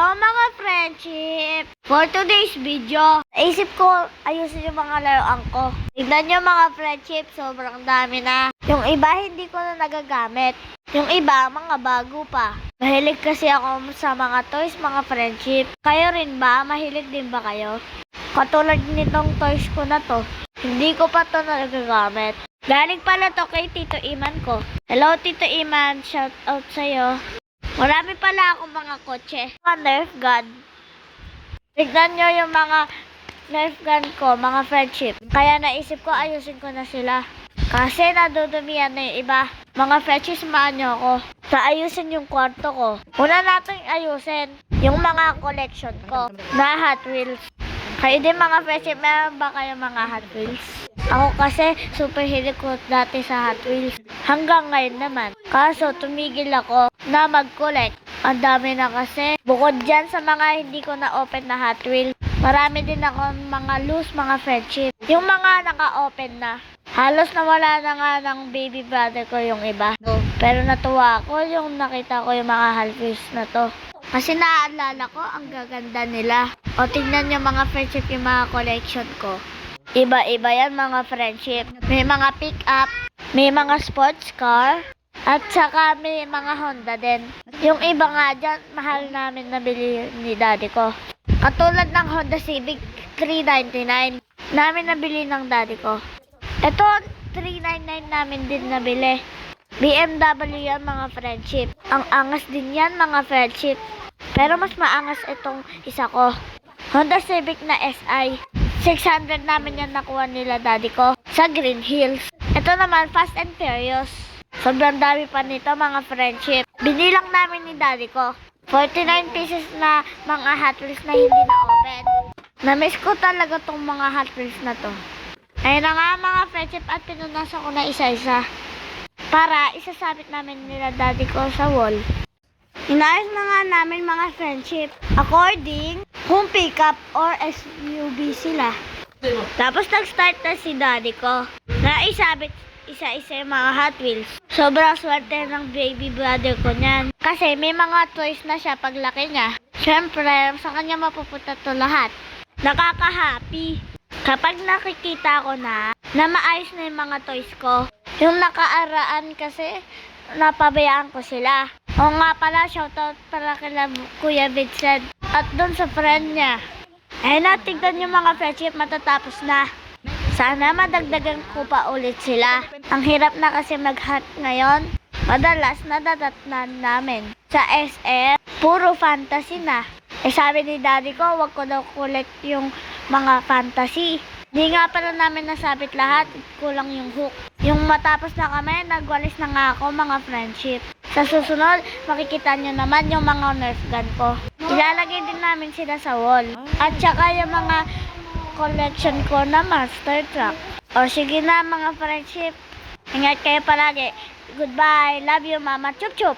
Hello mga friendship! For today's video, naisip ko ayusin yung mga laruan ko. Tignan nyo mga friendship, sobrang dami na. Yung iba hindi ko na nagagamit. Yung iba, mga bago pa. Mahilig kasi ako sa mga toys, mga friendship. Kayo rin ba? Mahilig din ba kayo? Katulad nitong toys ko na to. Hindi ko pa to nagagamit. Galing pala to kay Tito Iman ko. Hello Tito Iman, shout out sa'yo. Marami pala akong mga kotse. Mga Nerf gun. Tignan nyo yung mga Nerf gun ko, mga friendship. Kaya naisip ko ayusin ko na sila. Kasi nadudumihan na yung iba. Mga friendship, samahan nyo ako. Ayusin yung kwarto ko. Una natin ayusin yung mga collection ko na Hot Wheels. Kayo din mga friendship, meron ba kayo mga Hot Wheels? Ako kasi super hilig ko dati sa Hot Wheels. Hanggang ngayon naman. Kaso tumigil ako na mag-collect. Ang dami na kasi. Bukod dyan sa mga hindi ko na-open na Hot Wheels, marami din ako mga loose mga friendship. Yung mga naka-open na. Halos nawala na nga ng baby brother ko yung iba. Pero natuwa ako yung nakita ko yung mga Hot Wheels na to. Kasi naaalala ko ang gaganda nila. O tingnan nyo mga friendship yung mga collection ko. Iba-iba yan mga friendship. May mga pick-up, may mga sports car, at saka may mga Honda din. Yung iba nga dyan, mahal namin nabili ni daddy ko. Katulad ng Honda Civic 399, namin nabili ng daddy ko. Ito, 399 namin din nabili. BMW yan mga friendship. Ang angas din yan mga friendship. Pero mas maangas itong isa ko. Honda Civic na SI. 600 namin yan nakuha nila daddy ko sa Green Hills. Ito naman, Fast and Furious. Sobrang dami pa nito mga friendship. Binilang namin ni daddy ko. 49 pieces na mga Hot Wheels na hindi na-open. Na-miss ko talaga tong mga Hot Wheels na to. Ayun na nga mga friendship at pinunasan ko na isa-isa. Para isasabit namin nila daddy ko sa wall. Inayos na nga namin mga friendship. According kung pick-up or SUV sila. Tapos nag-start na si daddy ko. Naisabit isa-isa yung mga Hot Wheels. Sobrang swerte ng baby brother ko niyan. Kasi may mga toys na siya paglaki niya. Siyempre, sa kanya mapupunta to lahat. Nakaka-happy. Kapag nakikita ko na maayos na yung mga toys ko. Yung nakaaraan kasi, napabayaan ko sila. O nga pala, shoutout pala kila Kuya Vincent at doon sa friend niya. Tignan yung mga friendship, matatapos na. Sana madagdagan ko pa ulit sila. Ang hirap na kasi mag-hunt ngayon. Madalas nadadatnan namin. Sa SM, puro fantasy na. Sabi ni daddy ko, wag ko daw collect yung mga fantasy. Di nga pala namin nasabit lahat, kulang yung hook. Yung matapos na kami, nagwalis na nga ako mga friendship. Sa susunod, makikita nyo naman yung mga Nerf gun ko. Ilalagay din namin sila sa wall. At saka yung mga collection ko na monster truck. O sige na mga friendship. Ingat kayo palagi. Goodbye. Love you mama. Chup chup.